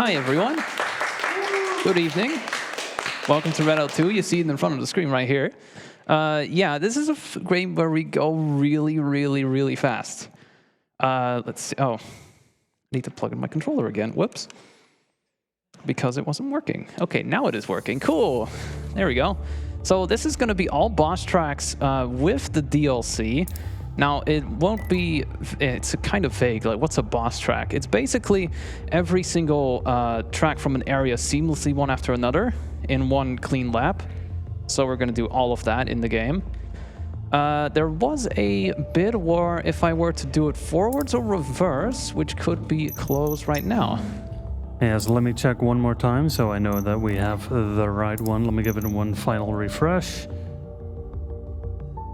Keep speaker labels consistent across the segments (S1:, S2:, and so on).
S1: Hi, everyone. Good evening. Welcome to Redout 2. You see it in front of the screen right here. Yeah, this is a game where we go really, really, really fast. Let's see. Oh, I need to plug in my controller again. Whoops. Because it wasn't working. Okay, now it is working. Cool. There we go. So this is going to be all boss tracks with the DLC. Now, it won't be, it's kind of vague, like what's a boss track? It's basically every single track from an area seamlessly one after another in one clean lap. So we're going to do all of that in the game. There was a bit where if I were to do it forwards or reverse, which could be closed right now.
S2: Yes, let me check one more time so I know that we have the right one. Let me give it one final refresh.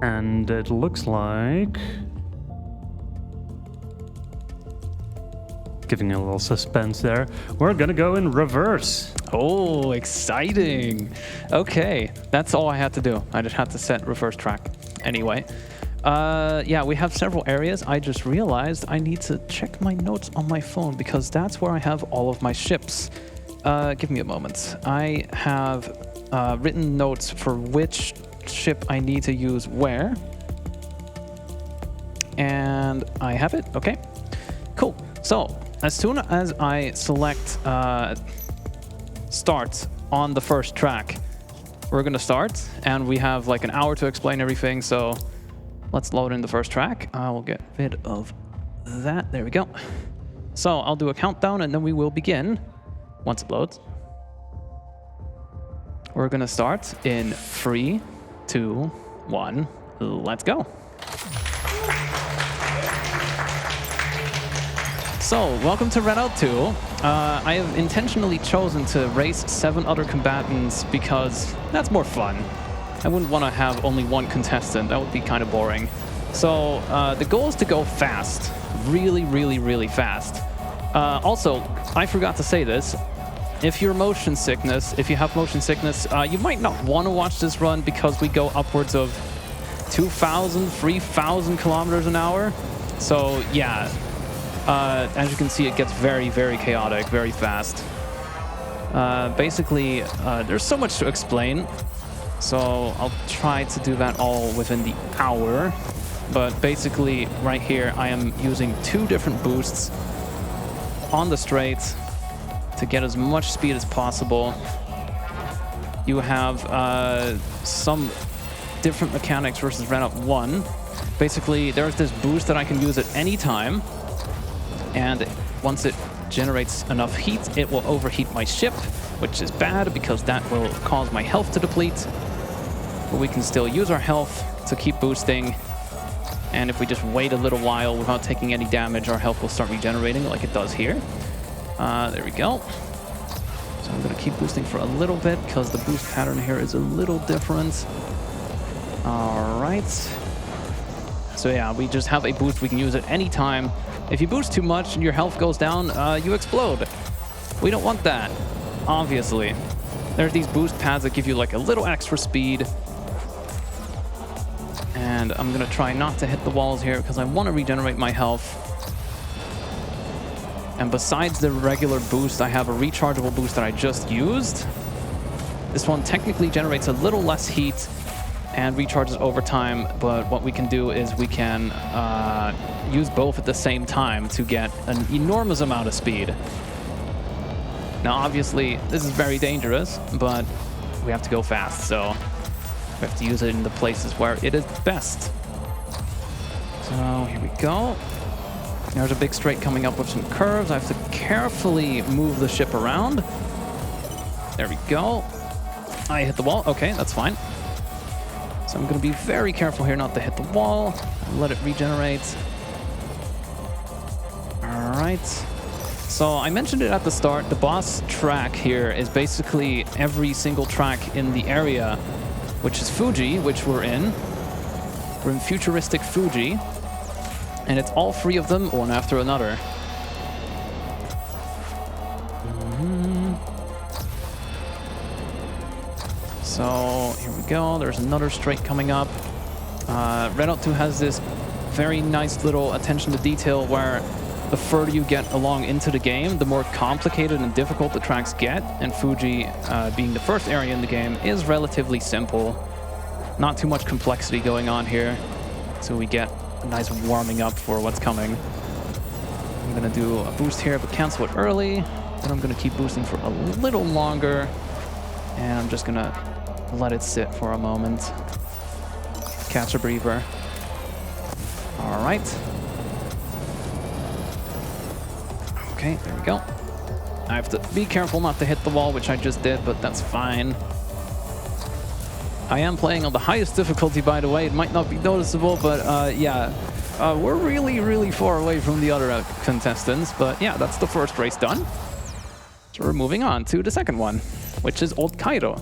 S2: And it looks like... Giving a little suspense there. We're gonna go in reverse.
S1: Oh, exciting. Okay, that's all I had to do. I just had to set reverse track. Anyway, yeah, we have several areas. I just realized I need to check my notes on my phone because that's where I have all of my ships. Give me a moment. I have written notes for which ship I need to use where. And I have it. Okay, cool. So as soon as I select start on the first track, we're gonna start, and we have like an hour to explain everything. So let's load in the first track. I will get rid of that. There we go. So I'll do a countdown and then we will begin once it loads. We're gonna start in 3, 2, 1, let's go. So, welcome to Redout 2. I have intentionally chosen to race 7 other combatants because that's more fun. I wouldn't want to have only one contestant. That would be kind of boring. So, the goal is to go fast. Really, really, really fast. Also, I forgot to say this. If you have motion sickness, you might not want to watch this run because we go upwards of 2,000, 3,000 kilometers an hour. So yeah, as you can see, it gets very, very chaotic, very fast. Basically, there's so much to explain. So I'll try to do that all within the hour. But basically, right here, I am using 2 different boosts on the straight to get as much speed as possible. You have some different mechanics versus Redout 1. Basically, there's this boost that I can use at any time, and once it generates enough heat, it will overheat my ship, which is bad because that will cause my health to deplete. But we can still use our health to keep boosting, and if we just wait a little while without taking any damage, our health will start regenerating like it does here. There we go. So I'm going to keep boosting for a little bit because the boost pattern here is a little different. All right. So yeah, we just have a boost we can use at any time. If you boost too much and your health goes down, you explode. We don't want that, obviously. There's these boost pads that give you like a little extra speed. And I'm going to try not to hit the walls here because I want to regenerate my health. And besides the regular boost, I have a rechargeable boost that I just used. This one technically generates a little less heat and recharges over time, but what we can do is we can use both at the same time to get an enormous amount of speed. Now, obviously, this is very dangerous, but we have to go fast, so we have to use it in the places where it is best. So here we go. There's a big straight coming up with some curves. I have to carefully move the ship around. There we go. I hit the wall. Okay, that's fine. So I'm going to be very careful here not to hit the wall. Let it regenerate. All right. So I mentioned it at the start. The boss track here is basically every single track in the area, which is Fuji, which we're in. We're in futuristic Fuji. And it's all 3 of them, one after another. So here we go. There's another straight coming up. Redout 2 has this very nice little attention to detail where the further you get along into the game, the more complicated and difficult the tracks get. And Fuji, being the first area in the game, is relatively simple. Not too much complexity going on here. So we get a nice warming up for what's coming. I'm gonna do a boost here, but cancel it early. Then I'm gonna keep boosting for a little longer. And I'm just gonna let it sit for a moment. Catch a breather. All right. Okay, there we go. I have to be careful not to hit the wall, which I just did, but that's fine. I am playing on the highest difficulty, by the way. It might not be noticeable, but yeah. We're really, really far away from the other contestants, but yeah, that's the first race done. So we're moving on to the second one, which is Old Cairo.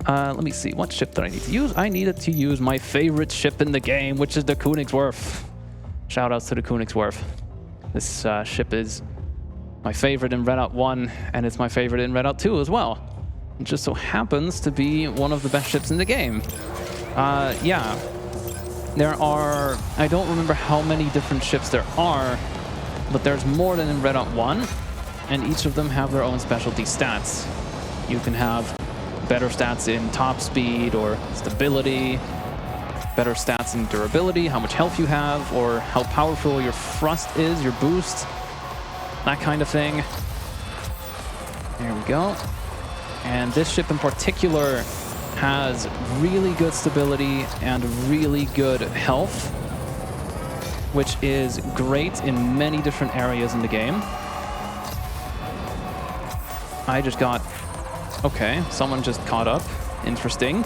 S1: Let me see, what ship did I need to use? I needed to use my favorite ship in the game, which is the Königswerf. Shoutouts to the Königswerf. This ship is my favorite in Redout 1, and it's my favorite in Redout 2 as well. It just so happens to be one of the best ships in the game. Yeah, there are, I don't remember how many different ships there are, but there's more than in Redout 1, and each of them have their own specialty stats. You can have better stats in top speed or stability, better stats in durability, how much health you have, or how powerful your thrust is, your boost, that kind of thing. There we go. And this ship in particular has really good stability and really good health, which is great in many different areas in the game. I just got... Okay, someone just caught up. Interesting.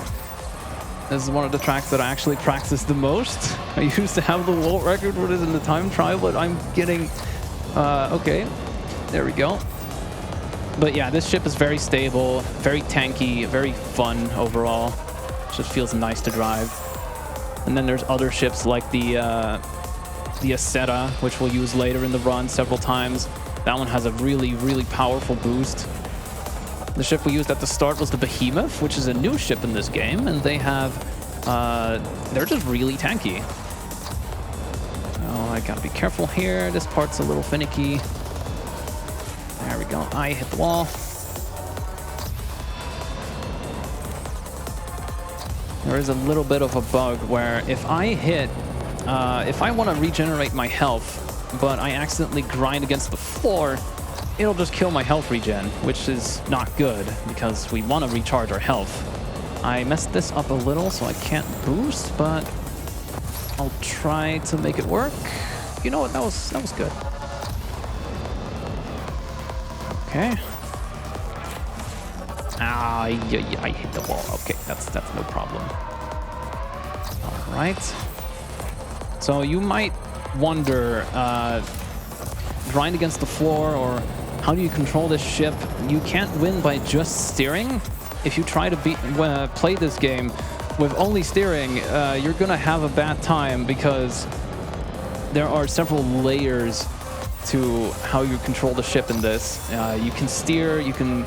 S1: This is one of the tracks that I actually practice the most. I used to have the world record for this in the time trial, but I'm getting... okay, there we go. But yeah, this ship is very stable, very tanky, very fun overall. Just feels nice to drive. And then there's other ships like the Aseta, which we'll use later in the run several times. That one has a really, really powerful boost. The ship we used at the start was the Behemoth, which is a new ship in this game, and they have, they're just really tanky. Oh, I gotta be careful here. This part's a little finicky. There we go. I hit the wall. There is a little bit of a bug where if I hit, if I want to regenerate my health, but I accidentally grind against the floor, it'll just kill my health regen, which is not good because we want to recharge our health. I messed this up a little, so I can't boost, but I'll try to make it work. You know what? That was good. Okay. Ah, yeah, I hit the wall. Okay, that's no problem. All right. So you might wonder, grind against the floor, or how do you control this ship? You can't win by just steering. If you try to play this game with only steering, you're gonna have a bad time because there are several layers to how you control the ship in this. You can steer, you can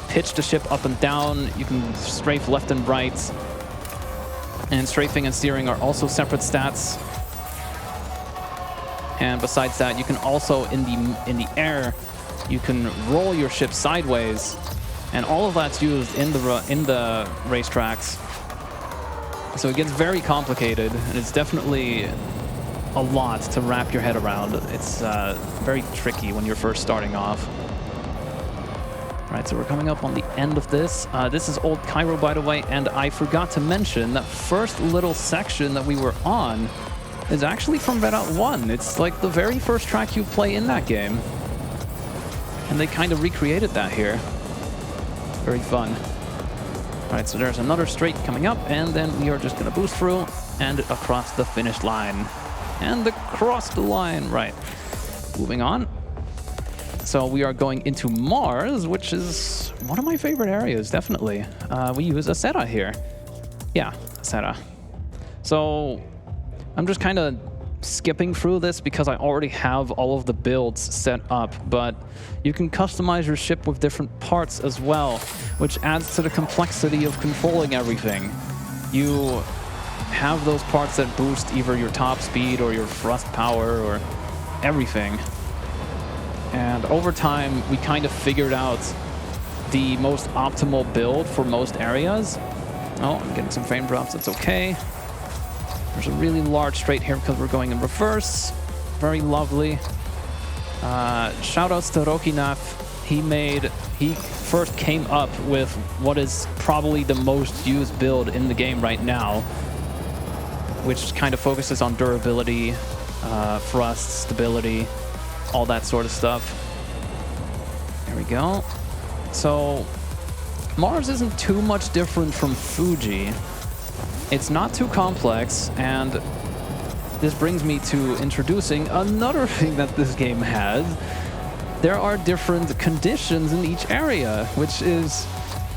S1: pitch the ship up and down, you can strafe left and right. And strafing and steering are also separate stats. And besides that, you can also, in the air, you can roll your ship sideways, and all of that's used in the racetracks. So it gets very complicated, and it's definitely a lot to wrap your head around. It's very tricky when you're first starting off. All right, so we're coming up on the end of this. This is Old Cairo, by the way, and I forgot to mention that first little section that we were on is actually from Redout 1. It's like the very first track you play in that game. And they kind of recreated that here. Very fun. All right, so there's another straight coming up, and then we are just gonna boost through and across the finish line. And across the line, right. Moving on. So we are going into Mars, which is one of my favorite areas, definitely. We use Aseta here. Yeah, Aseta. So I'm just kind of skipping through this because I already have all of the builds set up, but you can customize your ship with different parts as well, which adds to the complexity of controlling everything. You have those parts that boost either your top speed or your thrust power or everything. And over time, we kind of figured out the most optimal build for most areas. Oh, I'm getting some frame drops. That's okay. There's a really large straight here because we're going in reverse. Very lovely. Shout outs to Rokinaf. He first came up with what is probably the most used build in the game right now, which kind of focuses on durability, thrust, stability, all that sort of stuff. There we go. So Mars isn't too much different from Fuji. It's not too complex, and this brings me to introducing another thing that this game has. There are different conditions in each area, which is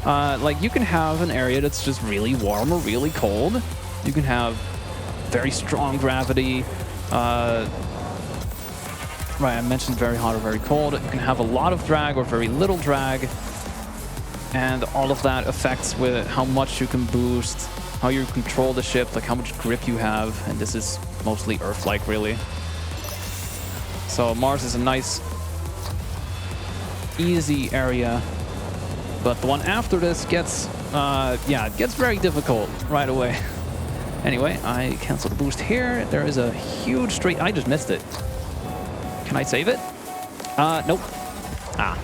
S1: like you can have an area that's just really warm or really cold. You can have very strong gravity. Right, I mentioned very hot or very cold. You can have a lot of drag or very little drag. And all of that affects with how much you can boost, how you control the ship, like how much grip you have. And this is mostly Earth-like, really. So Mars is a nice, easy area. But the one after this gets, yeah, it gets very difficult right away. Anyway, I cancel the boost here. There is a huge straight. I just missed it. Can I save it? Nope. Ah.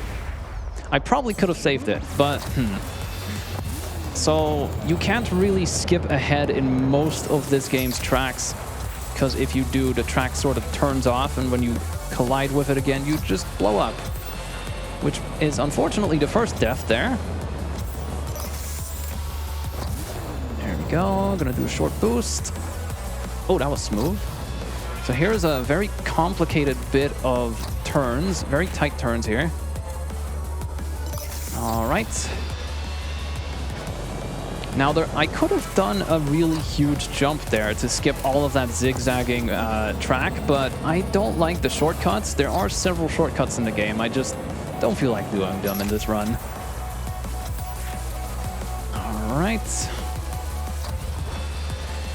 S1: I probably could have saved it, but So you can't really skip ahead in most of this game's tracks, because if you do, the track sort of turns off, and when you collide with it again, you just blow up. Which is unfortunately the first death there. There we go. Gonna do a short boost. Oh, that was smooth. So here's a very complicated bit of turns, very tight turns here. All right. Now I could have done a really huge jump there to skip all of that zigzagging track, but I don't like the shortcuts. There are several shortcuts in the game. I just don't feel like doing them in this run. All right.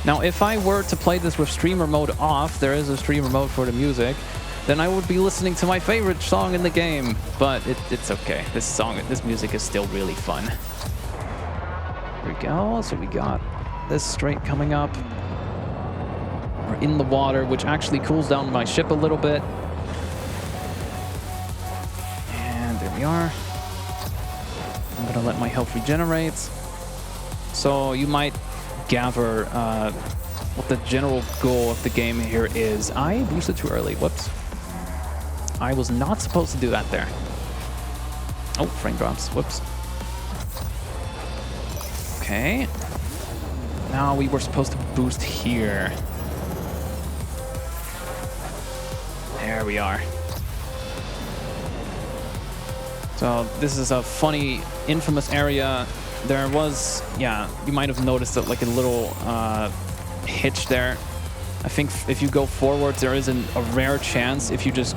S1: Now, if I were to play this with streamer mode off, there is a streamer mode for the music, then I would be listening to my favorite song in the game. But it's okay. This music is still really fun. There we go. So we got this straight coming up. We're in the water, which actually cools down my ship a little bit. And there we are. I'm gonna let my health regenerate. So you might gather what the general goal of the game here is. I boosted too early. Whoops. I was not supposed to do that there. Oh, frame drops. Whoops. Okay. Now we were supposed to boost here. There we are. So this is a funny, infamous area. There was, yeah, you might have noticed that like a little hitch there. I think if you go forward, there is a rare chance if you just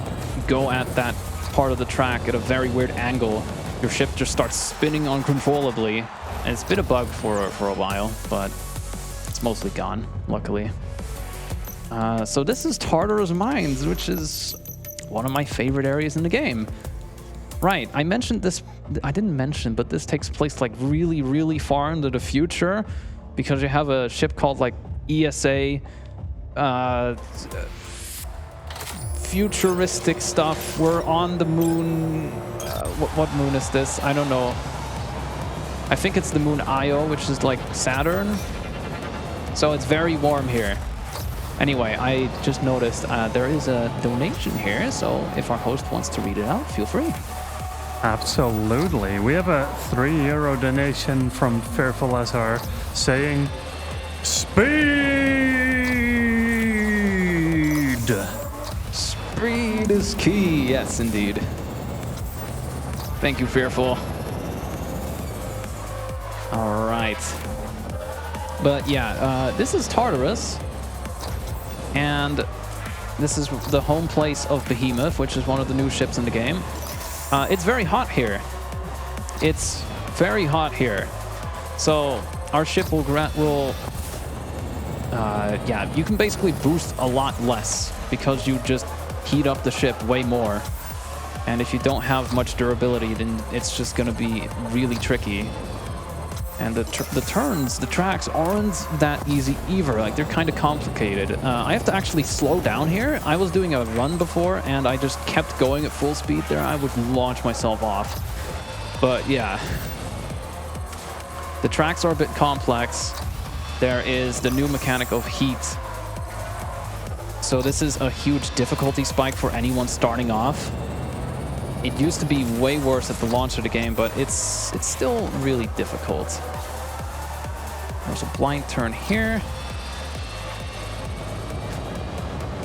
S1: go at that part of the track at a very weird angle, your ship just starts spinning uncontrollably. And it's been a bug for a while, but it's mostly gone, luckily. So this is Tartarus Mines, which is one of my favorite areas in the game. Right, I mentioned this, I didn't mention, but this takes place like really, really far into the future, because you have a ship called like ESA, futuristic stuff. We're on the moon. What moon is this? I don't know. I think it's the moon Io, which is like Saturn. So it's very warm here. Anyway, I just noticed there is a donation here, so if our host wants to read it out, feel free.
S2: Absolutely. We have a €3 donation from Fearful SR saying, Speed!
S1: Speed is key. Yes, indeed. Thank you, Fearful. All right. But yeah, this is Tartarus. And this is the home place of Behemoth, which is one of the new ships in the game. It's very hot here. It's very hot here. So our ship will yeah, you can basically boost a lot less because you just heat up the ship way more. And if you don't have much durability, then it's just going to be really tricky. And the turns, the tracks aren't that easy either. Like, they're kind of complicated. I have to actually slow down here. I was doing a run before, and I just kept going at full speed there. I would launch myself off. But yeah, the tracks are a bit complex. There is the new mechanic of heat. So this is a huge difficulty spike for anyone starting off. It used to be way worse at the launch of the game, but it's still really difficult. There's a blind turn here.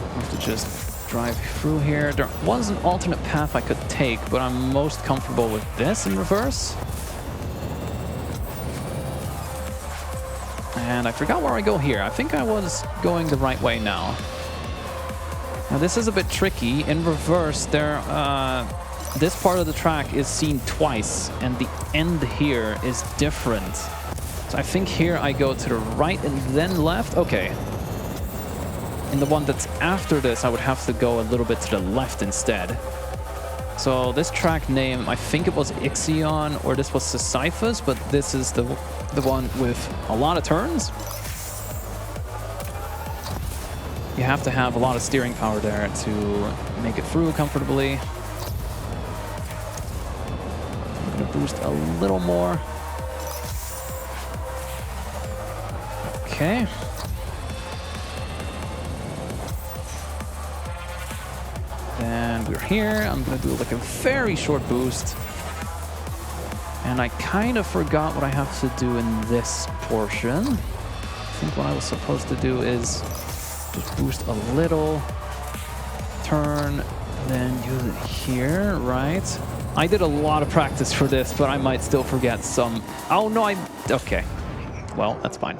S1: I have to just drive through here. There was an alternate path I could take, but I'm most comfortable with this in reverse. And I forgot where I go here. I think I was going the right way now. Now this is a bit tricky. In reverse, this part of the track is seen twice, and the end here is different. So I think here I go to the right and then left. Okay. In the one that's after this, I would have to go a little bit to the left instead. So this track name, I think it was Ixion, or this was Sisyphus, but this is the one with a lot of turns. You have to have a lot of steering power there to make it through comfortably. I'm gonna boost a little more. Okay. Then we're here. I'm gonna do like a very short boost. And I kind of forgot what I have to do in this portion. I think what I was supposed to do is just boost a little, turn, then use it here, right? I did a lot of practice for this, but I might still forget some. Oh no, okay. Well, that's fine.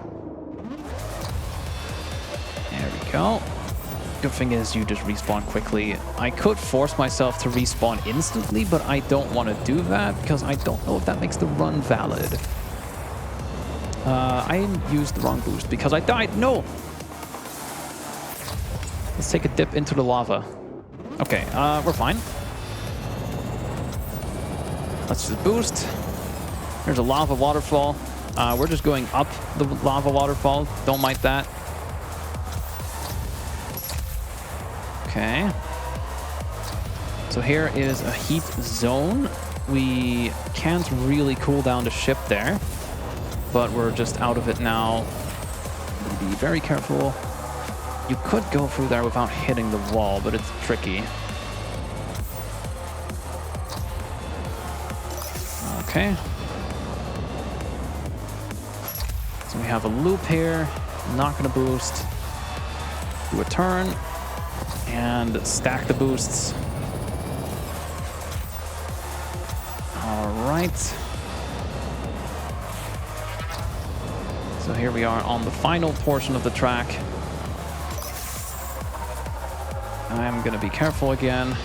S1: There we go. Good thing is you just respawn quickly. I could force myself to respawn instantly, but I don't want to do that because I don't know if that makes the run valid. I used the wrong boost because I died. No! Let's take a dip into the lava. Okay, we're fine. Let's just boost. There's a lava waterfall. We're just going up the lava waterfall. Don't mind that. Okay. So here is a heat zone. We can't really cool down the ship there, but we're just out of it now. Be very careful. You could go through there without hitting the wall, but it's tricky. Okay. So we have a loop here. Not gonna boost. Do a turn. And stack the boosts. All right. So here we are on the final portion of the track. I'm gonna be careful again.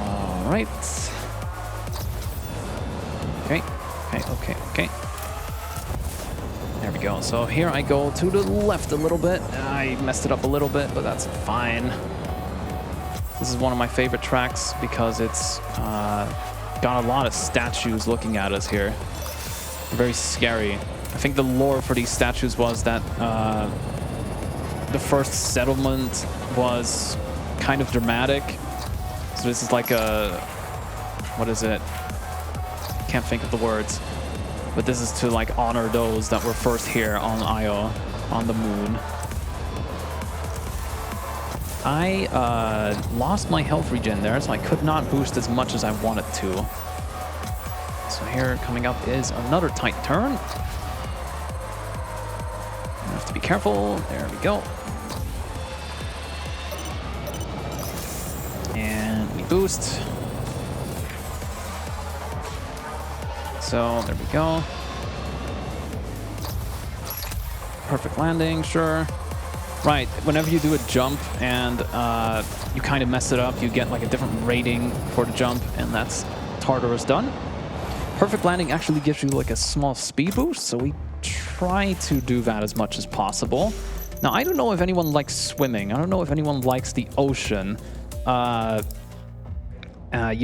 S1: All right. Okay. There we go. So here I go to the left a little bit. I messed it up a little bit, but that's fine. This is one of my favorite tracks because it's got a lot of statues looking at us here. Very scary. I think the lore for these statues was that the first settlement was kind of dramatic. So this is like a... what is it? Can't think of the words. But this is to like honor those that were first here on Io, on the moon. I lost my health regen there, so I could not boost as much as I wanted to. So here coming up is another tight turn. You have to be careful. There we go. And we boost. So there we go. Perfect landing, sure. Right, whenever you do a jump and you kind of mess it up, you get like a different rating for the jump, and that's Tartarus done. Perfect landing actually gives you like a small speed boost, so we try to do that as much as possible. Now, I don't know if anyone likes swimming. I don't know if anyone likes the ocean. You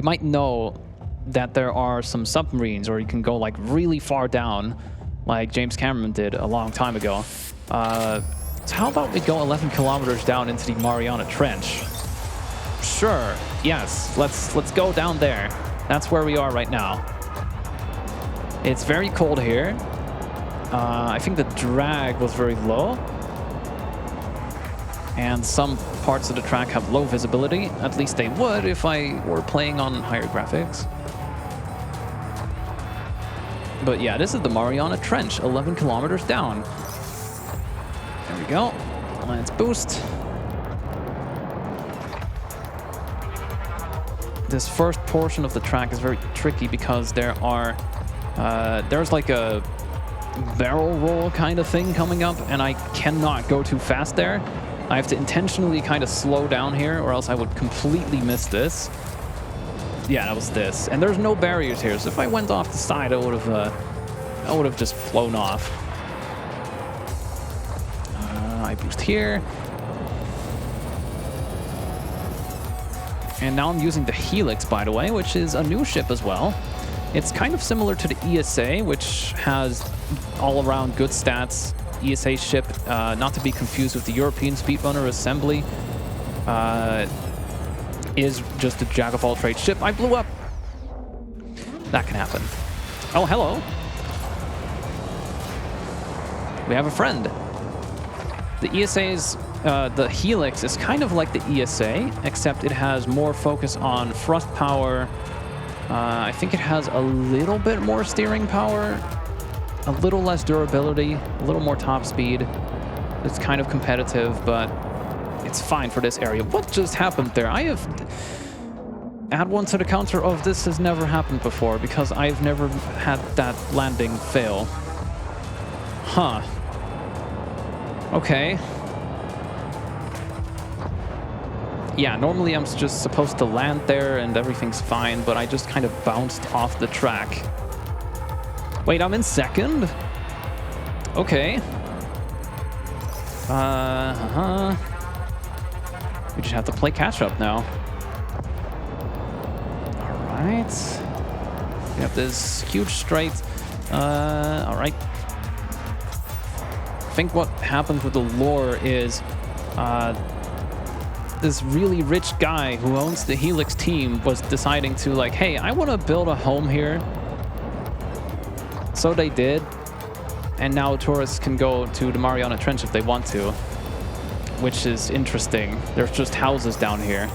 S1: might know that there are some submarines, or you can go like really far down, like James Cameron did a long time ago. So how about we go 11 kilometers down into the Mariana Trench? Sure, yes, let's go down there. That's where we are right now. It's very cold here. I think the drag was very low. And some parts of the track have low visibility. At least they would if I were playing on higher graphics. But yeah, this is the Mariana Trench, 11 kilometers down. There we go. Let's boost. This first portion of the track is very tricky because there's like a barrel roll kind of thing coming up, and I cannot go too fast there. I have to intentionally kind of slow down here, or else I would completely miss this. Yeah, that was this. And there's no barriers here, so if I went off the side, I would have just flown off. I boost here. And now I'm using the Helix, by the way, which is a new ship as well. It's kind of similar to the ESA, which has all-around good stats. ESA ship, not to be confused with the European Speedrunner Assembly, is just a jack-of-all-trades ship. I blew up. That can happen. Oh, hello. We have a friend. The ESA's, the Helix is kind of like the ESA, except it has more focus on thrust power. I think it has a little bit more steering power, a little less durability, a little more top speed. It's kind of competitive, but it's fine for this area. What just happened there? I have... Add one to the counter of this has never happened before, because I've never had that landing fail. Huh. Okay. Yeah, normally I'm just supposed to land there and everything's fine, but I just kind of bounced off the track. Wait, I'm in second? Okay. We just have to play catch up now. Alright. We have this huge straight. Alright. I think what happened with the lore is this really rich guy who owns the Helix team was deciding to like, hey, I want to build a home here. So they did. And now tourists can go to the Mariana Trench if they want to, which is interesting. There's just houses down here.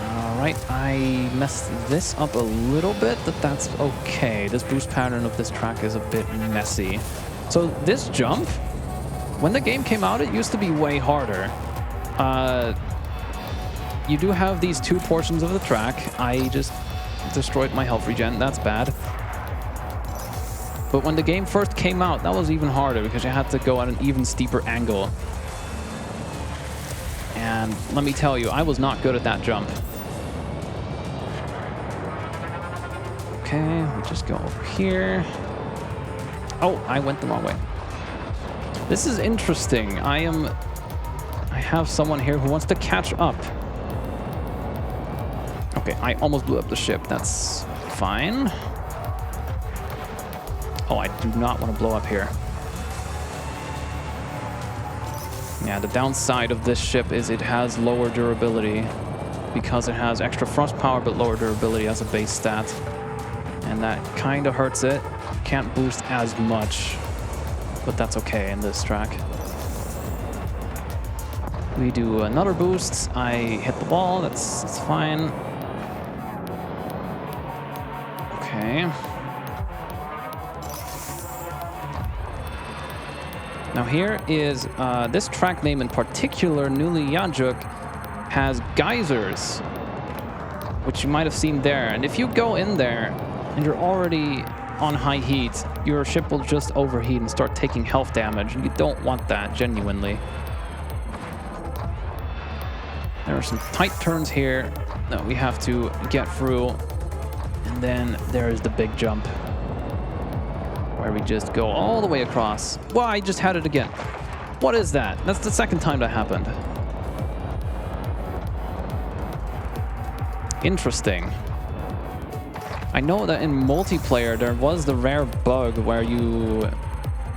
S1: All right, I messed this up a little bit, but that's okay. This boost pattern of this track is a bit messy. So this jump, when the game came out, it used to be way harder. You do have these two portions of the track. I just destroyed my health regen. That's bad. But when the game first came out, that was even harder because you had to go at an even steeper angle. And let me tell you, I was not good at that jump. Okay, we just go over here. Oh, I went the wrong way. This is interesting. I have someone here who wants to catch up. Okay, I almost blew up the ship. That's fine. Oh, I do not want to blow up here. Yeah, the downside of this ship is it has lower durability because it has extra thrust power but lower durability as a base stat. And that kind of hurts it. Can't boost as much, but that's okay in this track. We do another boost. I hit the wall. That's fine. Okay. Now here is, this track name in particular, Nuli Yajuk, has geysers, which you might have seen there. And if you go in there and you're already on high heat, your ship will just overheat and start taking health damage, and you don't want that, genuinely. There are some tight turns here that we have to get through, and then there's the big jump. where we just go all the way across. Well, I just had it again. What is that? That's the second time that happened. Interesting. I know that in multiplayer there was the rare bug where you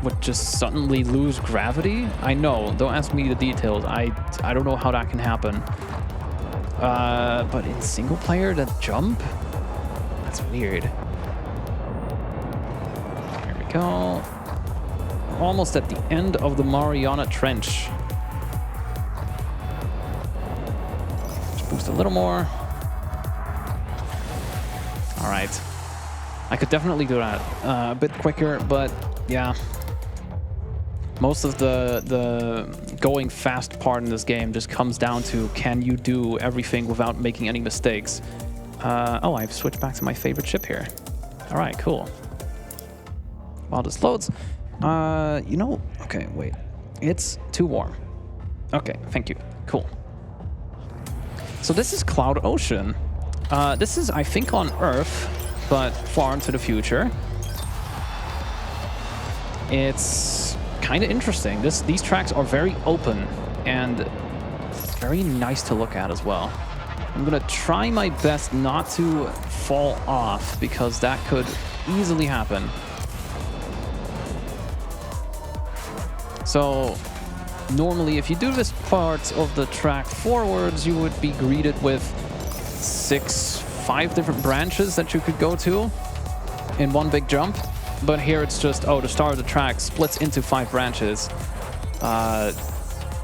S1: would just suddenly lose gravity. I know, don't ask me the details. I don't know how that can happen. But in single player, that jump? That's weird. Here we go. We're almost at the end of the Mariana Trench. Just boost a little more. All right. I could definitely do that a bit quicker, but yeah. Most of the going fast part in this game just comes down to, can you do everything without making any mistakes? Oh, I've switched back to my favorite ship here. All right, cool. While this loads, you know, okay, wait. It's too warm. Okay, thank you. Cool. So this is Cloud Ocean. This is, I think, on Earth, but far into the future. It's kind of interesting. These tracks are very open and very nice to look at as well. I'm gonna try my best not to fall off because that could easily happen. So normally if you do this part of the track forwards, you would be greeted with 5 different branches that you could go to in one big jump. But here it's just, oh, the start of the track splits into 5 branches.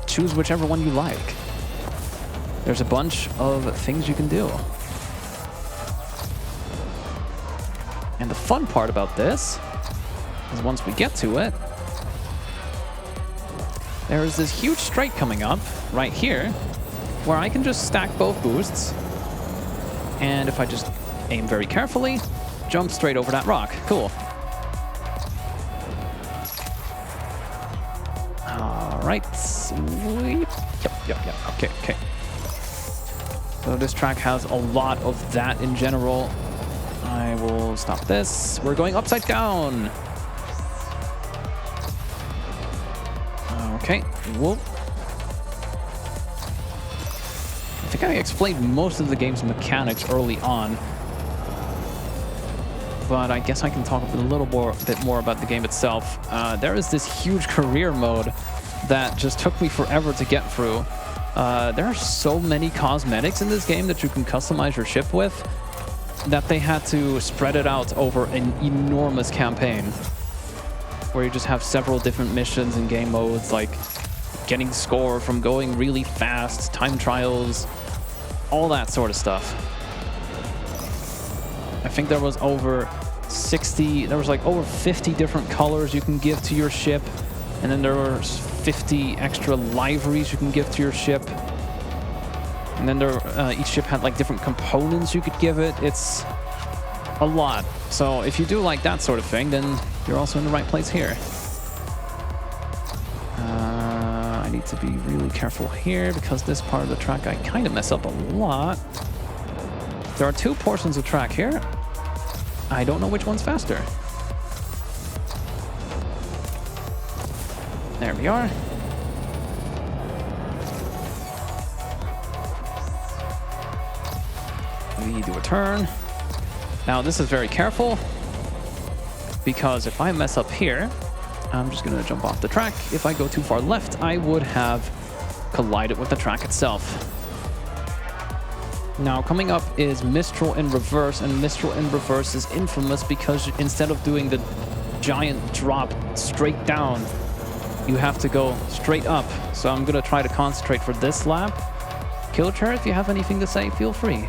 S1: Choose whichever one you like. There's a bunch of things you can do. And the fun part about this is once we get to it, there is this huge straight coming up right here where I can just stack both boosts. And if I just aim very carefully, jump straight over that rock. Cool. All right, sweet. Yep. Okay. So this track has a lot of that in general. I will stop this. We're going upside down. Okay, whoop. I think I explained most of the game's mechanics early on, but I guess I can talk a bit more about the game itself. There is this huge career mode that just took me forever to get through. There are so many cosmetics in this game that you can customize your ship with that they had to spread it out over an enormous campaign where you just have several different missions and game modes, like getting score from going really fast, time trials, all that sort of stuff. I think there was over 50 different colors you can give to your ship, and then there were 50 extra liveries you can give to your ship. And then each ship had like different components you could give it. It's a lot. So if you do like that sort of thing, then you're also in the right place here. I need to be really careful here because this part of the track I kind of mess up a lot. There are 2 portions of track here. I don't know which one's faster. There we are. We do a turn. Now this is very careful because if I mess up here, I'm just gonna jump off the track. If I go too far left, I would have collided with the track itself. Now coming up is Mistral in reverse, and Mistral in reverse is infamous because instead of doing the giant drop straight down, you have to go straight up. So I'm gonna try to concentrate for this lap. KillerChair, if you have anything to say, feel free.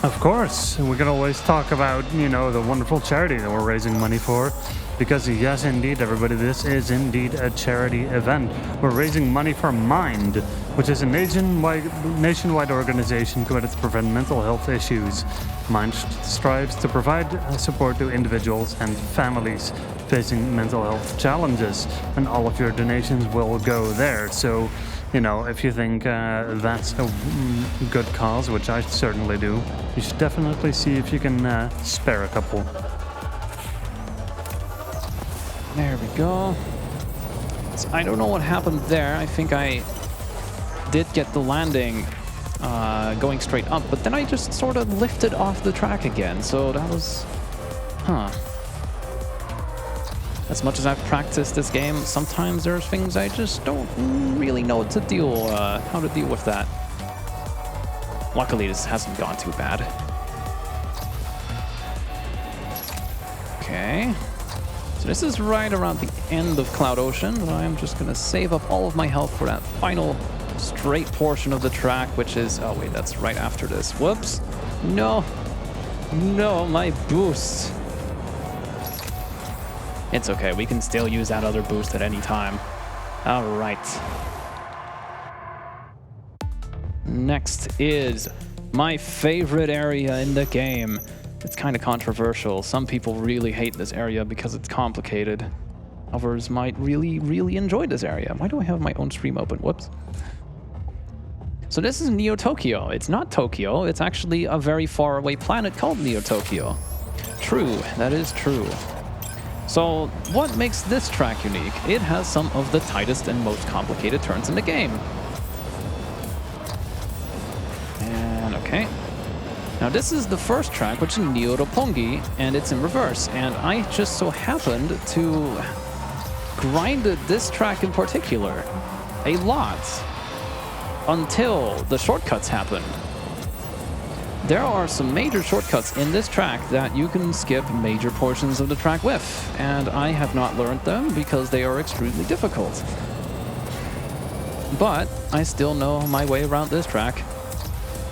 S2: Of course, we can always talk about, you know, the wonderful charity that we're raising money for. Because yes, indeed, everybody, this is indeed a charity event. We're raising money for Mind, which is a nationwide organization committed to prevent mental health issues. Mind strives to provide support to individuals and families facing mental health challenges, and all of your donations will go there. So, you know, if you think that's a good cause, which I certainly do, you should definitely see if you can spare a couple.
S1: There we go. So I don't know what happened there. I think I did get the landing going straight up, but then I just sort of lifted off the track again. So that was... Huh. As much as I've practiced this game, sometimes there's things I just don't really know how to deal with that. Luckily, this hasn't gone too bad. Okay. So this is right around the end of Cloud Ocean, but I'm just gonna save up all of my health for that final straight portion of the track, which is... Oh wait, that's right after this. Whoops. No. No, my boost. It's okay, we can still use that other boost at any time. All right. Next is my favorite area in the game. It's kind of controversial. Some people really hate this area because it's complicated. Others might really, really enjoy this area. Why do I have my own stream open? Whoops. So this is Neo Tokyo. It's not Tokyo. It's actually a very far away planet called Neo Tokyo. True, that is true. So what makes this track unique? It has some of the tightest and most complicated turns in the game. And okay. Now this is the first track, which is Neo Roppongi, and it's in reverse. And I just so happened to grind this track in particular a lot until the shortcuts happened. There are some major shortcuts in this track that you can skip major portions of the track with, and I have not learned them because they are extremely difficult. But I still know my way around this track,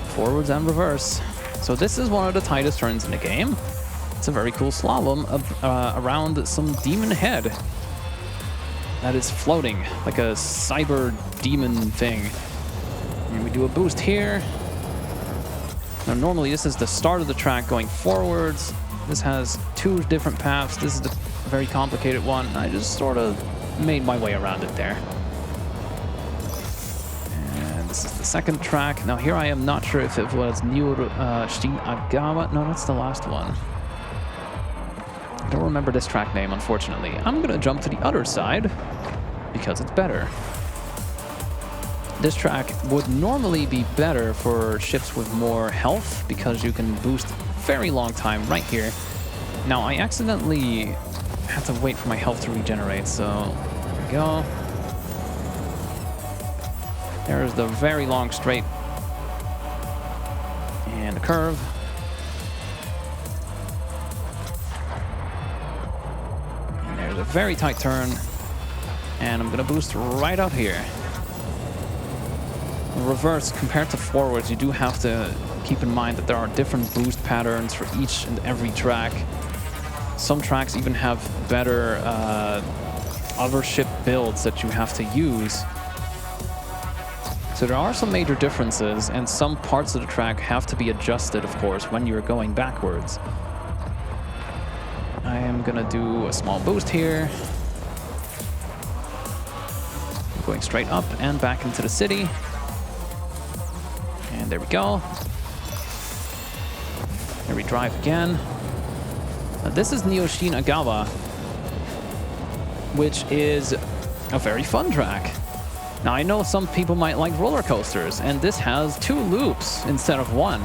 S1: forwards and reverse. So this is one of the tightest turns in the game. It's a very cool slalom around some demon head that is floating like a cyber demon thing. And we do a boost here. Now, normally this is the start of the track going forwards. This has two different paths. This is the very complicated one. I just sort of made my way around it there. And this is the second track. Now here I am not sure if it was Neo Shin Agawa. No, that's the last one. I don't remember this track name, unfortunately. I'm gonna jump to the other side because it's better. This track would normally be better for ships with more health because you can boost very long time right here. Now, I accidentally had to wait for my health to regenerate, so there we go. There's the very long straight and the curve. And there's a very tight turn, and I'm gonna boost right up here. Reverse, compared to forwards, you do have to keep in mind that there are different boost patterns for each and every track. Some tracks even have better other ship builds that you have to use. So there are some major differences, and some parts of the track have to be adjusted, of course, when you're going backwards. I am gonna do a small boost here. I'm going straight up and back into the city. And there we go. Here we drive again. Now this is Neo Shin Agawa, which is a very fun track. Now I know some people might like roller coasters, and this has 2 loops instead of 1.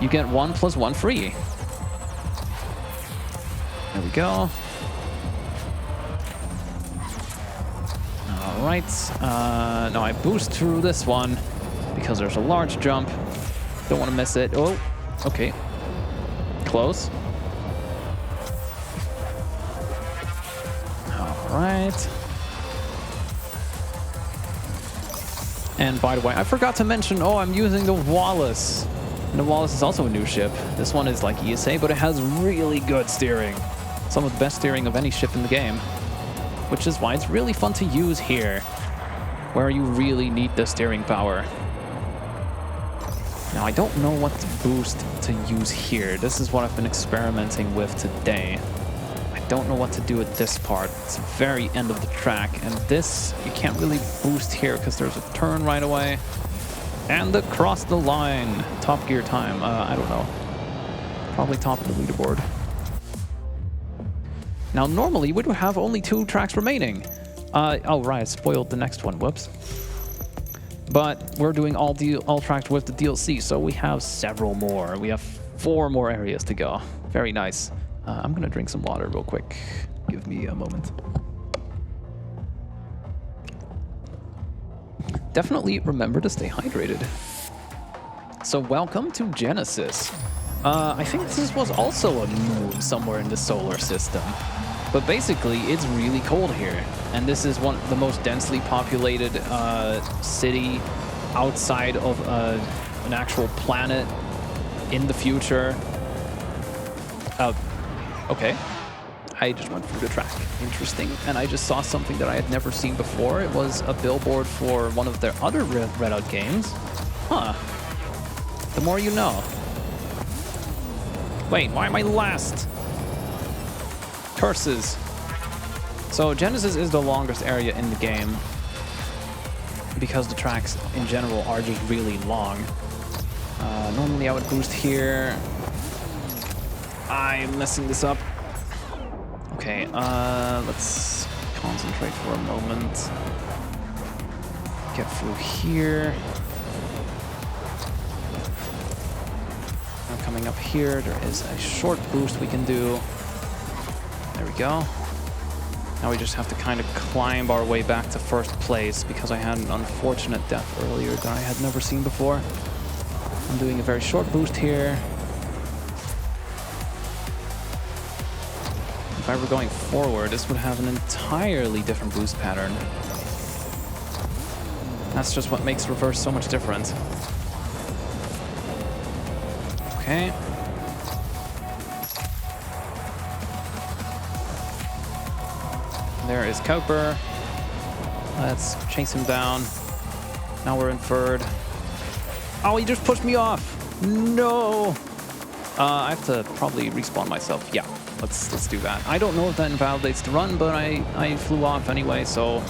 S1: You get 1 + 1 free. There we go. All right. Now I boost through this one because there's a large jump. Don't want to miss it. Oh, okay. Close. All right. And by the way, I forgot to mention, oh, I'm using the Wallace. And the Wallace is also a new ship. This one is like ESA, but it has really good steering. Some of the best steering of any ship in the game. Which is why it's really fun to use here, where you really need the steering power. Now, I don't know what boost to use here. This is what I've been experimenting with today. I don't know what to do at this part. It's the very end of the track, and this, you can't really boost here because there's a turn right away. And across the line. Top gear time. I don't know. Probably top of the leaderboard. Now, normally, we would have only 2 tracks remaining. Oh, right, I spoiled the next one. Whoops. But we're doing all tracks with the DLC, so we have several more. We have 4 more areas to go. Very nice. I'm going to drink some water real quick. Give me a moment. Definitely remember to stay hydrated. So welcome to Genesis. I think this was also a moon somewhere in the solar system. But basically, it's really cold here. And this is one of the most densely populated city outside of an actual planet in the future. Okay. I just went through the track. Interesting. And I just saw something that I had never seen before. It was a billboard for one of their other Redout games. Huh. The more you know. Wait, why am I last? Curses. So Genesis is the longest area in the game because the tracks in general are just really long. Normally I would boost here. I'm messing this up. Okay, let's concentrate for a moment. Get through here. Now coming up here, there is a short boost we can do. There we go. Now we just have to kind of climb our way back to first place because I had an unfortunate death earlier that I had never seen before. I'm doing a very short boost here. If I were going forward, this would have an entirely different boost pattern. That's just what makes reverse so much different. Okay. There is Cooper. Let's chase him down. Now we're in third. Oh, he just pushed me off. No. I have to probably respawn myself. Yeah, let's do that. I don't know if that invalidates the run, but I flew off anyway, so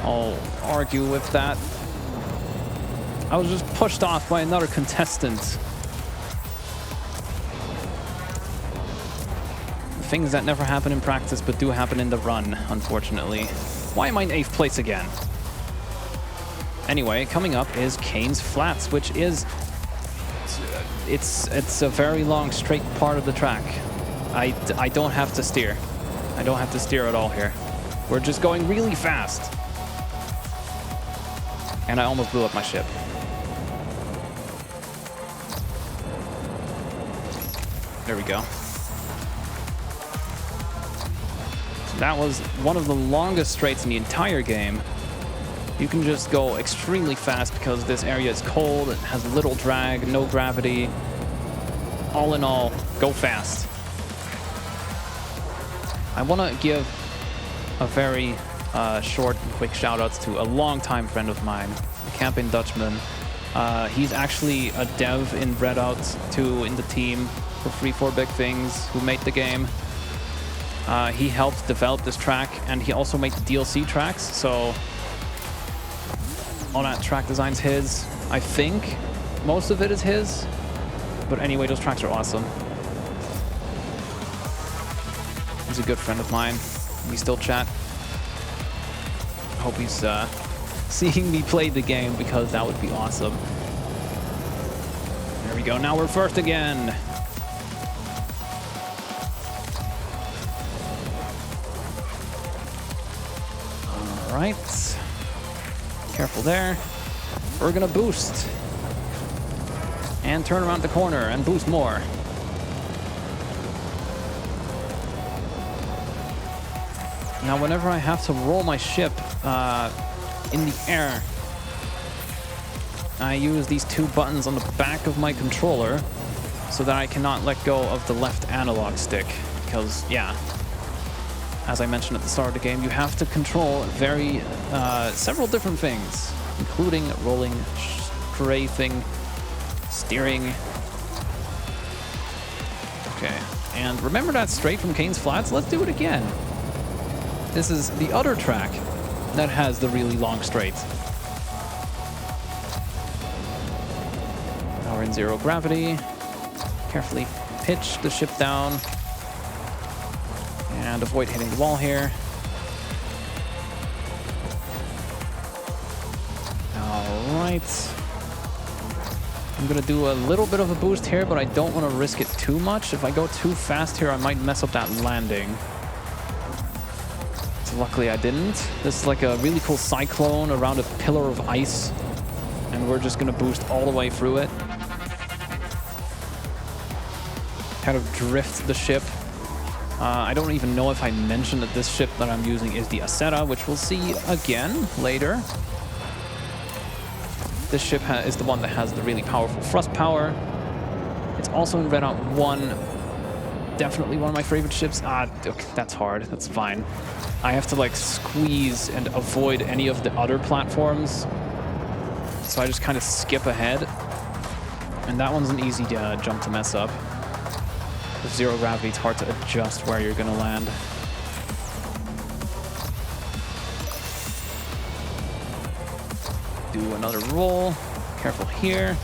S1: I'll argue with that. I was just pushed off by another contestant. Things that never happen in practice but do happen in the run, unfortunately. Why am I in 8th place again? Anyway, coming up is Kane's Flats, which is... It's a very long, straight part of the track. I don't have to steer. I don't have to steer at all here. We're just going really fast. And I almost blew up my ship. There we go. That was one of the longest straights in the entire game. You can just go extremely fast because this area is cold, it has little drag, no gravity. All in all, go fast. I want to give a very short and quick shout outs to a longtime friend of mine, the Camping Dutchman. He's actually a dev in Redout, too, in the team for 3-4 Big Things, who made the game. He helped develop this track, and he also made the DLC tracks, so all that track design's his. I think most of it is his, but anyway, those tracks are awesome. He's a good friend of mine. We still chat. I hope he's seeing me play the game because that would be awesome. There we go. Now we're first again. All right. Careful there. We're gonna boost. And turn around the corner and boost more. Now, whenever I have to roll my ship in the air, I use these 2 buttons on the back of my controller so that I cannot let go of the left analog stick. Because, yeah, as I mentioned at the start of the game, you have to control several different things, including rolling, strafing, steering. Okay, and remember that straight from Kane's Flats? Let's do it again. This is the other track that has the really long straight. Now we're in 0 gravity. Carefully pitch the ship down. And avoid hitting the wall here. Alright. I'm gonna do a little bit of a boost here, but I don't want to risk it too much. If I go too fast here, I might mess up that landing. So luckily I didn't. This is like a really cool cyclone around a pillar of ice. And we're just gonna boost all the way through it. Kind of drift the ship. I don't even know if I mentioned that this ship that I'm using is the Aseta, which we'll see again later. This ship is the one that has the really powerful thrust power. It's also in Redout 1. Definitely one of my favorite ships. Okay, that's hard. That's fine. I have to like squeeze and avoid any of the other platforms. So I just kind of skip ahead. And that one's an easy jump to mess up. With zero gravity, it's hard to adjust where you're going to land. Do another roll. Careful here.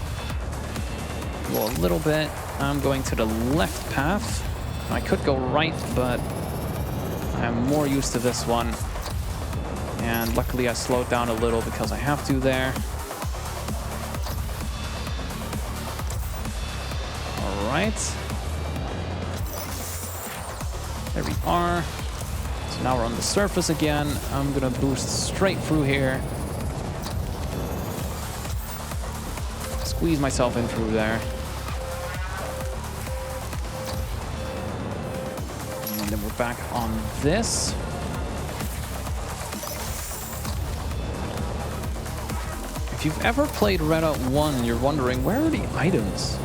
S1: Roll a little bit. I'm going to the left path. I could go right, but I'm more used to this one. And luckily I slowed down a little because I have to there. All right. There we are. So now we're on the surface again. I'm gonna boost straight through here. Squeeze myself in through there. And then we're back on this. If you've ever played Redout 1, you're wondering, where are the items?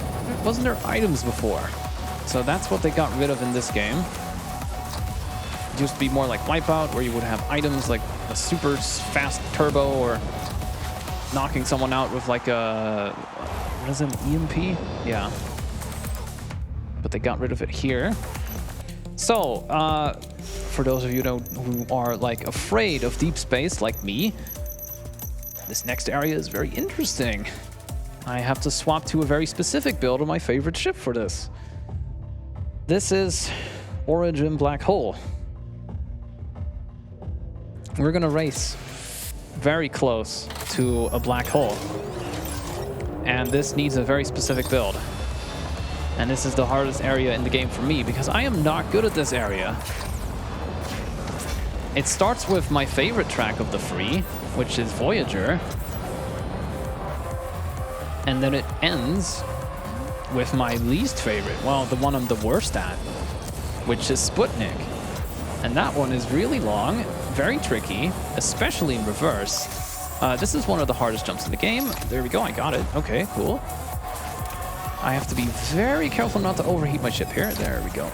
S1: Wasn't there items before? So that's what they got rid of in this game. It used to be more like Wipeout, where you would have items like a super fast turbo or knocking someone out with like a, what is it, EMP? Yeah. But they got rid of it here. So, for those of you who are like afraid of deep space like me, this next area is very interesting. I have to swap to a very specific build of my favorite ship for this. This is Origin Black Hole. We're gonna race very close to a black hole. And this needs a very specific build. And this is the hardest area in the game for me because I am not good at this area. It starts with my favorite track of the three, which is Voyager. And then it ends with my least favorite, well, the one I'm the worst at, which is Sputnik. And that one is really long, very tricky, especially in reverse. This is one of the hardest jumps in the game. There we go, I got it. Okay, cool. I have to be very careful not to overheat my ship here. There we go.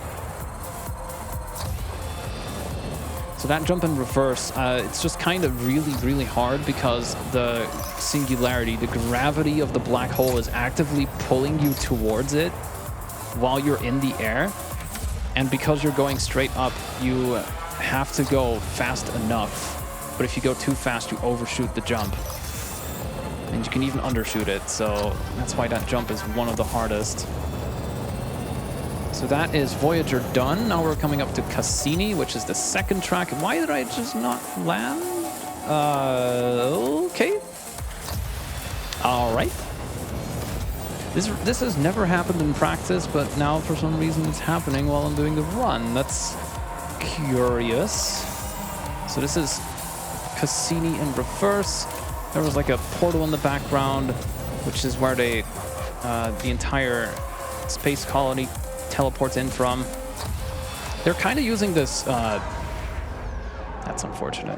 S1: So that jump in reverse, it's just kind of really hard because the singularity, the gravity of the black hole is actively pulling you towards it while you're in the air. And because you're going straight up, you have to go fast enough. But if you go too fast, you overshoot the jump. And you can even undershoot it, so that's why that jump is one of the hardest. So that is Voyager done. Now we're coming up to Cassini, which is the second track. Why did I just not land? Okay. All right. This has never happened in practice, but now for some reason it's happening while I'm doing the run. That's curious. So this is Cassini in reverse. There was like a portal in the background, which is where the entire space colony teleports in from. They're kind of using this, that's unfortunate.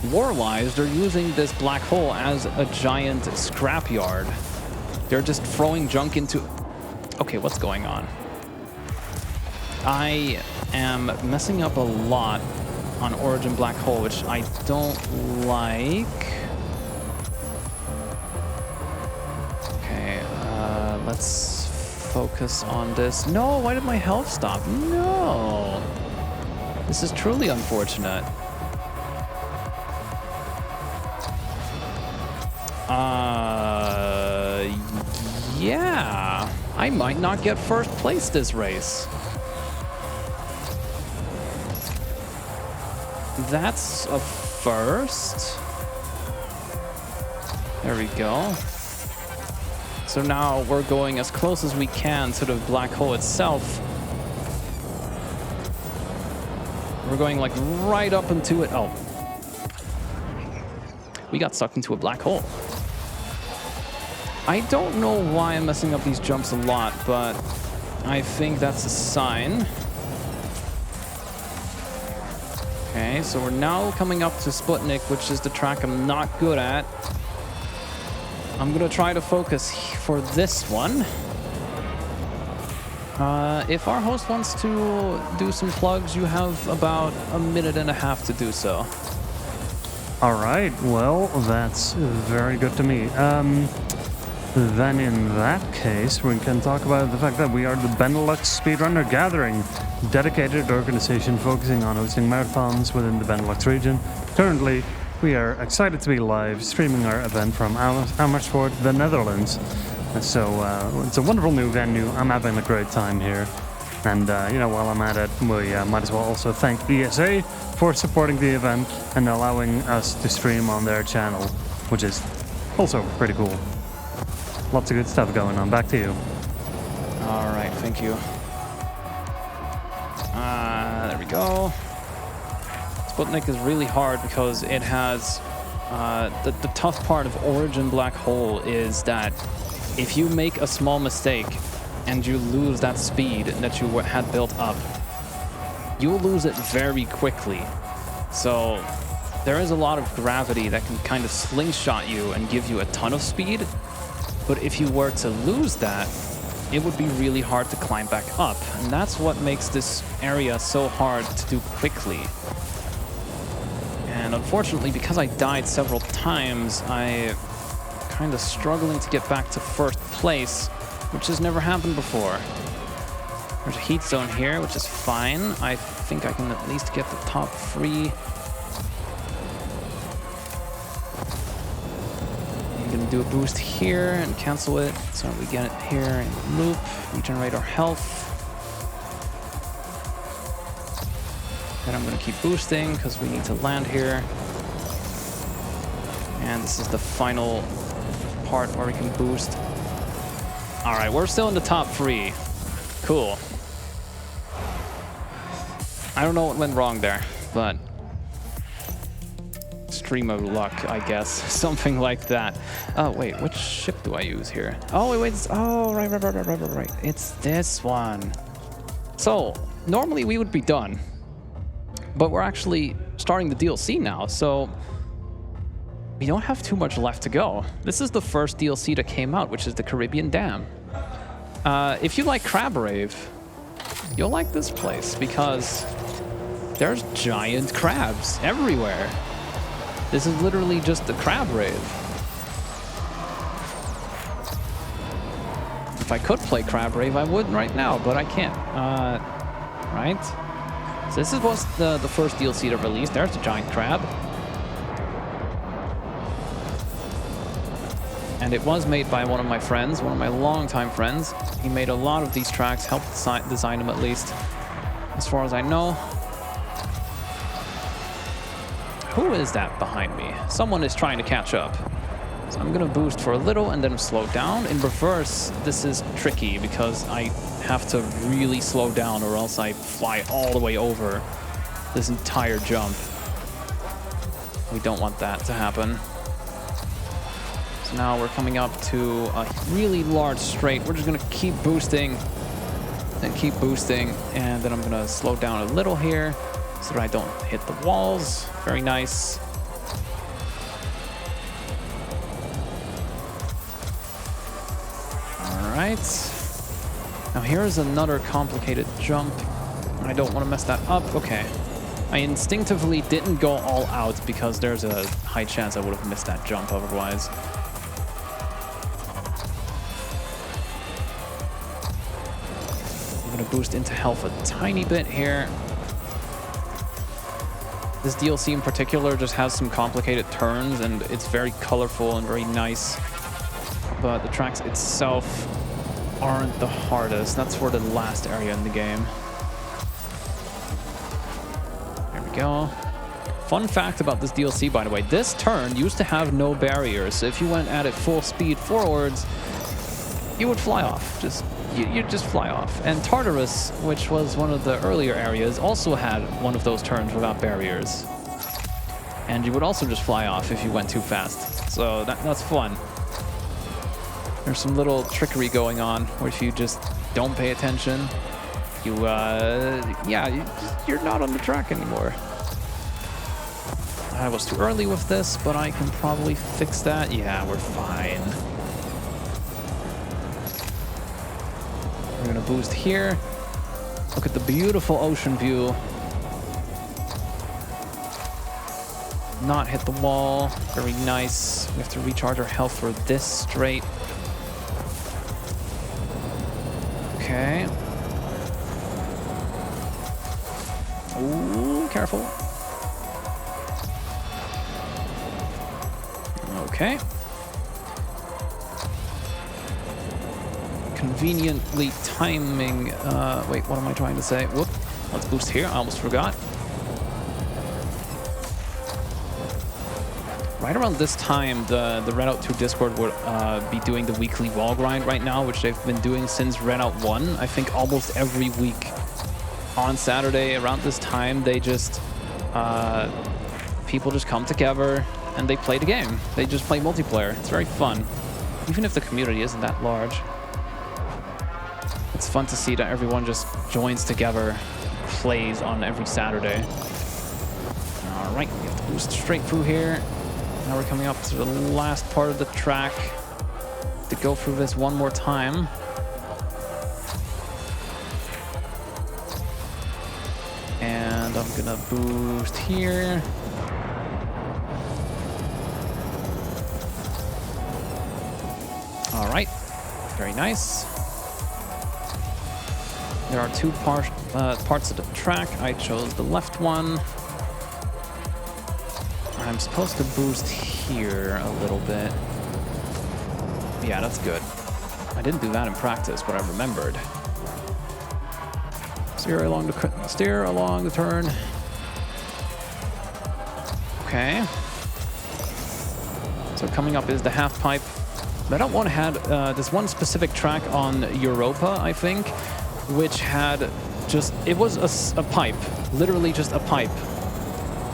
S1: Lore-wise, they're using this black hole as a giant scrapyard. They're just throwing junk into... Okay, what's going on? I am messing up a lot on Origin Black Hole, which I don't like. Okay, let's focus on this. No, why did my health stop? No! This is truly unfortunate. Yeah, I might not get first place this race. that's a first. There we go. So now we're going as close as we can to the black hole itself. We're going like right up into it. Oh. We got sucked into a black hole. I don't know why I'm messing up these jumps a lot, but I think that's a sign. Okay, so we're now coming up to Sputnik, which is the track I'm not good at. I'm gonna try to focus for this one. If our host wants to do some plugs, you have about a minute and a half to do so.
S2: All right, well, that's very good to me. Then in that case, we can talk about the fact that we are the Benelux Speedrunner Gathering, dedicated organization focusing on hosting marathons within the Benelux region. Currently, we are excited to be live streaming our event from Amersfoort, the Netherlands. So it's a wonderful new venue. I'm having a great time here. And, you know, while I'm at it, we might as well also thank ESA for supporting the event and allowing us to stream on their channel, which is also pretty cool. Lots of good stuff going on. Back to you.
S1: All right, thank you. There we go. Sputnik is really hard because it has... the tough part of Origin Black Hole is that if you make a small mistake and you lose that speed that you had built up, you'll lose it very quickly. So there is a lot of gravity that can kind of slingshot you and give you a ton of speed. But if you were to lose that, it would be really hard to climb back up. And that's what makes this area so hard to do quickly. And unfortunately, because I died several times, I'm kind of struggling to get back to first place, which has never happened before. There's a heat zone here, which is fine. I think I can at least get the top 3. I'm gonna do a boost here and cancel it, so we get it here and loop, regenerate our health. Then I'm gonna keep boosting because we need to land here. And this is the final part where we can boost. All right, we're still in the top 3. Cool. I don't know what went wrong there, but stream of luck, I guess. Something like that. Oh, wait, which ship do I use here? Oh, wait, oh, right. It's this one. So, normally we would be done, but we're actually starting the DLC now, so we don't have too much left to go. This is the first DLC that came out, which is the Caribbean Dam. If you like Crab Rave, you'll like this place because there's giant crabs everywhere. This is literally just the Crab Rave. If I could play Crab Rave, I would right now, but I can't. Right? So this was the first DLC to release. There's the giant crab. And it was made by one of my friends, one of my longtime friends. He made a lot of these tracks, helped design them at least, as far as I know. Who is that behind me? Someone is trying to catch up. So I'm gonna boost for a little and then slow down. In reverse, this is tricky because I have to really slow down or else I fly all the way over this entire jump. We don't want that to happen. So now we're coming up to a really large straight. We're just gonna keep boosting and keep boosting, and then I'm gonna slow down a little here so that I don't hit the walls. Very nice. All right. Now here's another complicated jump. I don't want to mess that up. Okay. I instinctively didn't go all out because there's a high chance I would have missed that jump otherwise. I'm gonna boost into health a tiny bit here. This DLC in particular just has some complicated turns and it's very colorful and very nice. But the tracks itself aren't the hardest. That's for the last area in the game. There we go. Fun fact about this DLC, by the way, this turn used to have no barriers. So if you went at it full speed forwards, you would fly off. You'd just fly off. And Tartarus, which was one of the earlier areas, also had one of those turns without barriers. And you would also just fly off if you went too fast. So that's fun. There's some little trickery going on where if you just don't pay attention, you're not on the track anymore. I was too early with this, but I can probably fix that. Yeah, we're fine. We're gonna boost here. Look at the beautiful ocean view. Not hit the wall. Very nice. We have to recharge our health for this straight. Okay. Ooh, careful. Okay. Conveniently timing. Wait, what am I trying to say? Whoop. Let's boost here. I almost forgot. Right around this time, the Redout 2 Discord would be doing the weekly wall grind right now, which they've been doing since Redout 1. I think almost every week on Saturday around this time, they just people just come together and they play the game. They just play multiplayer. It's very fun, even if the community isn't that large. It's fun to see that everyone just joins together, plays on every Saturday. All right, we have to boost straight through here. Now we're coming up to the last part of the track to go through this one more time. And I'm gonna boost here. All right, very nice. There are two parts of the track. I chose the left one. I'm supposed to boost here a little bit. Yeah, that's good. I didn't do that in practice, but I remembered. Steer along the turn. Okay. So coming up is the half pipe. Redout 1 had this one specific track on Europa, I think, which had just, it was a pipe, literally just a pipe.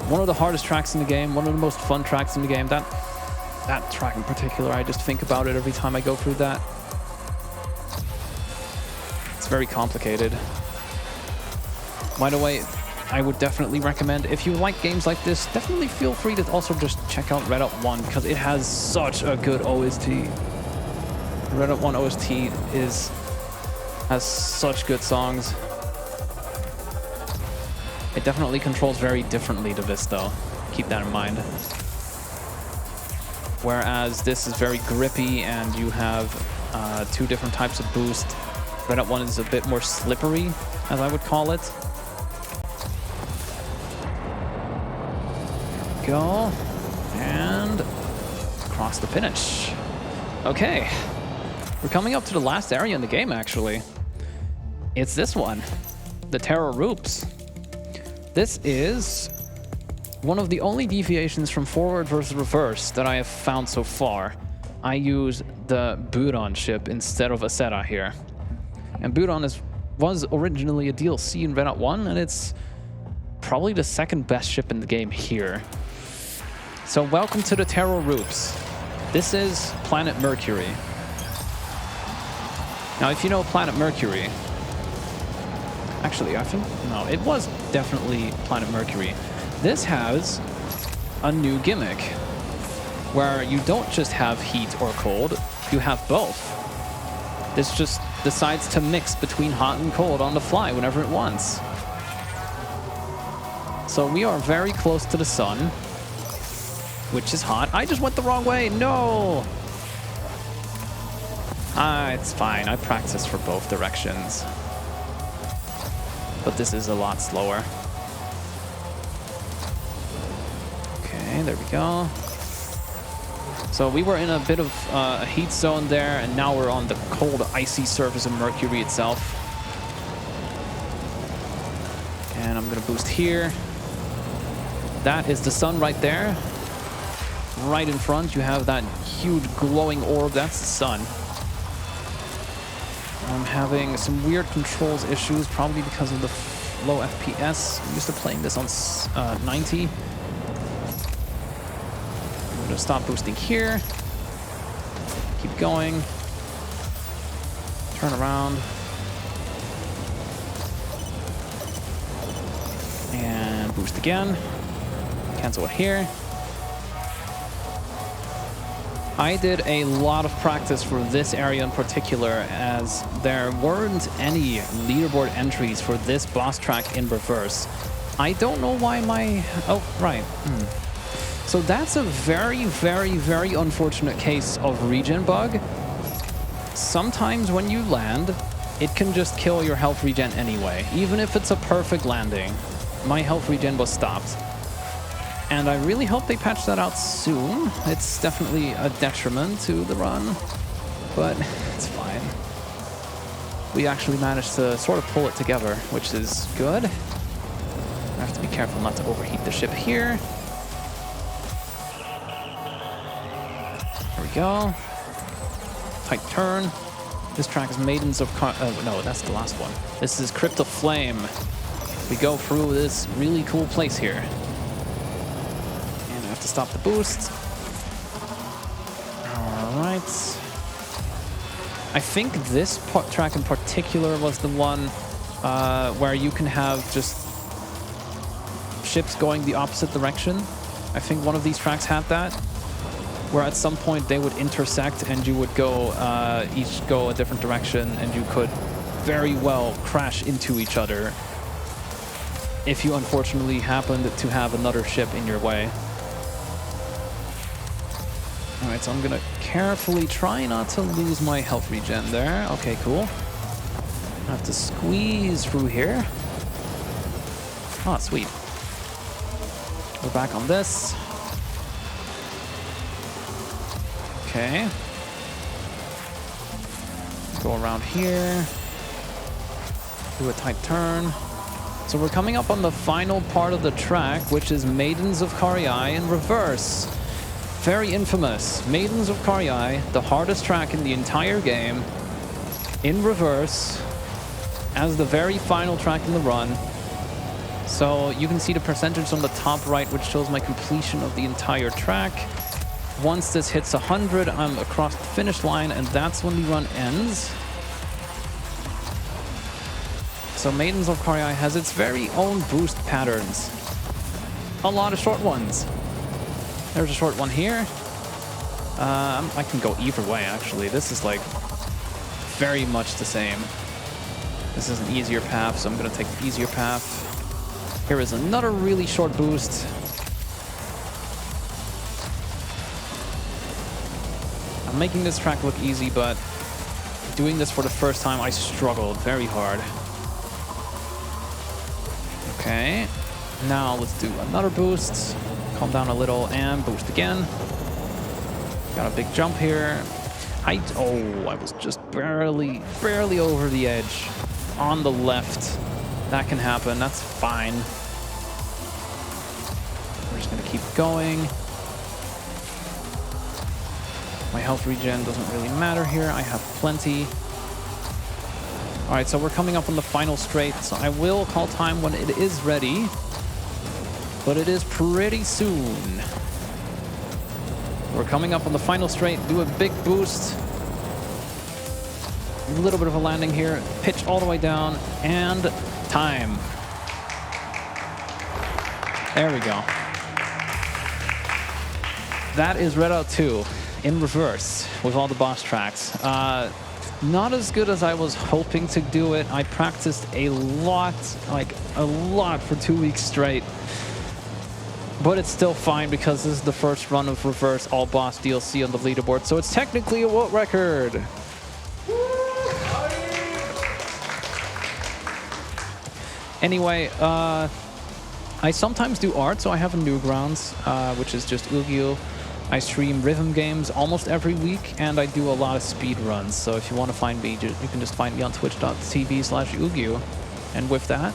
S1: One of the hardest tracks in the game, one of the most fun tracks in the game. That track in particular, I just think about it every time I go through that. It's very complicated. By the way, I would definitely recommend, if you like games like this, definitely feel free to also just check out Redout 1, because it has such a good OST. Redout 1 OST has such good songs. It definitely controls very differently to this, though. Keep that in mind. Whereas this is very grippy, and you have two different types of boost. Redout 1 is a bit more slippery, as I would call it. There we go. And across the finish. Okay. We're coming up to the last area in the game, actually. It's this one. The Terror Roops. This is one of the only deviations from forward versus reverse that I have found so far. I use the Buron ship instead of Aseta here. And Buron was originally a DLC in Redout 1, and it's probably the second best ship in the game here. So welcome to the Terror Roops. This is Planet Mercury. Now, if you know Planet Mercury, actually, I think, no, it was definitely Planet Mercury. This has a new gimmick where you don't just have heat or cold, you have both. This just decides to mix between hot and cold on the fly whenever it wants. So we are very close to the sun, which is hot. I just went the wrong way, no! It's fine, I practice for both directions. But this is a lot slower. Okay, there we go. So we were in a bit of a heat zone there, and now we're on the cold, icy surface of Mercury itself. And I'm gonna boost here. That is the sun right there. Right in front, you have that huge glowing orb. That's the sun. I'm having some weird controls issues, probably because of the low FPS. I'm used to playing this on 90. I'm going to stop boosting here. Keep going. Turn around. And boost again. Cancel it here. I did a lot of practice for this area in particular, as there weren't any leaderboard entries for this boss track in reverse. I don't know why my... Oh, right. So that's a very, very, very unfortunate case of regen bug. Sometimes when you land, it can just kill your health regen anyway. Even if it's a perfect landing, my health regen was stopped. And I really hope they patch that out soon. It's definitely a detriment to the run, but it's fine. We actually managed to sort of pull it together, which is good. I have to be careful not to overheat the ship here. There we go. Tight turn. This track is Maidens of no, that's the last one. This is Crypt of Flame. We go through this really cool place here. To stop the boost. All right. I think this track in particular was the one where you can have just ships going the opposite direction. I think one of these tracks had that, where at some point they would intersect and you would go each go a different direction, and you could very well crash into each other if you unfortunately happened to have another ship in your way. Alright, so I'm gonna carefully try not to lose my health regen there. Okay, cool. I have to squeeze through here. Oh, sweet. We're back on this. Okay. Go around here. Do a tight turn. So we're coming up on the final part of the track, which is Maidens of Karyai in reverse. Very infamous. Maidens of Karyai, the hardest track in the entire game, in reverse, as the very final track in the run. So you can see the percentage on the top right, which shows my completion of the entire track. Once this hits 100, I'm across the finish line, and that's when the run ends. So Maidens of Karyai has its very own boost patterns. A lot of short ones. There's a short one here. I can go either way, actually. This is like very much the same. This is an easier path, so I'm going to take the easier path. Here is another really short boost. I'm making this track look easy, but doing this for the first time, I struggled very hard. Okay, now let's do another boost. Calm down a little and boost again. Got a big jump here. I was just barely over the edge on the left. That can happen, that's fine. We're just gonna keep going. My health regen doesn't really matter here. I have plenty. All right, so we're coming up on the final straight, so I will call time when it is ready. But it is pretty soon. We're coming up on the final straight. Do a big boost. A little bit of a landing here. Pitch all the way down. And time. There we go. That is Redout 2 in reverse with all the boss tracks. Not as good as I was hoping to do it. I practiced a lot, like a lot for 2 weeks straight. But it's still fine because this is the first run of reverse all boss DLC on the leaderboard, so it's technically a world record. Anyway, I sometimes do art, so I have a Newgrounds, which is just ugyuu. I stream rhythm games almost every week, and I do a lot of speed runs. So if you want to find me, you can just find me on twitch.tv/ugyuu. And with that,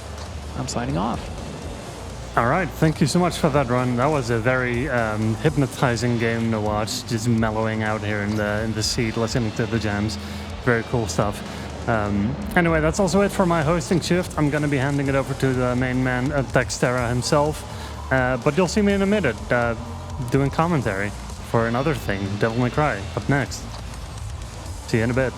S1: I'm signing off.
S2: All right, thank you so much for that run. That was a very hypnotizing game to watch, just mellowing out here in the seat, listening to the jams. Very cool stuff. Anyway, that's also it for my hosting shift. I'm going to be handing it over to the main man, Dexterra himself. But you'll see me in a minute doing commentary for another thing, Devil May Cry, up next. See you in a bit.